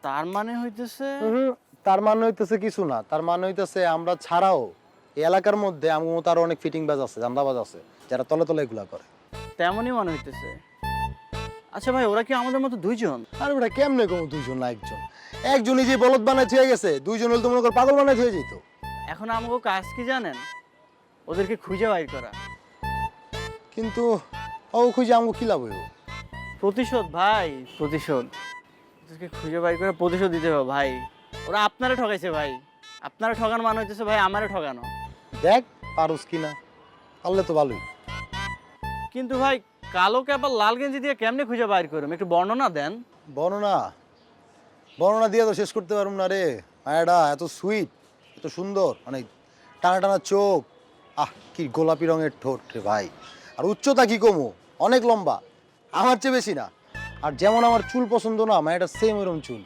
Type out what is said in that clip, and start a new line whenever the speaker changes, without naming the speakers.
তার মানে হইতেছে
তার মানে হইতেছে কিছু না, তার মানে হইতেছে আমরা ছাড়াও এই এলাকার মধ্যে আমার মতো আরো অনেক ফিটিং বাজ আছে, জান্দাবাজ আছে, যারা তলে তলে এগুলা করে।
তেমনই মনে হইতেছে। আচ্ছা ভাই, ওরা কি আমাদের মতো দুইজন?
আর ওটা কেমনে কম দুইজন না একজন? একজনই যে বলদ বানায় হয়ে গেছে, দুইজন হলে তো মনে কর পাগল বানায় হয়ে যেত।
এখন আমাকে কাজ কি জানেন? ওদেরকে খুঁজে বাইর করা।
কিন্তু ও খুঁজে আমাকে কি লাভ হইব?
প্রতিশোধ ভাই, প্রতিশোধ। ওদেরকে খুঁজে বাইর করে প্রতিশোধ দিতে হবে ভাই। ওরা আপনারা ঠকাইছে ভাই। আপনারা ঠকানো মানে হইতেছে ভাই আমারে ঠকানো।
দেখ পারুস কিনা, পারলে তো ভালোই।
কিন্তু ভাই, কালোকে আবার লাল গেঞ্জি দিয়ে কেমনে খুঁজে বাইর করুম, একটু বর্ণনা দেন।
বর্ণনা বর্ণনা দিয়ে তো শেষ করতে পারুম না রে। মায়াটা এত সুইট, এত সুন্দর, মানে টানা টানা চোখ, কি গোলাপি রঙের ঠোঁট রে ভাই। আর উচ্চতা কি কমু, অনেক লম্বা, আমার চেয়ে বেশি না। আর যেমন আমার চুল পছন্দ না, মায়াটা সেম এরকম চুল।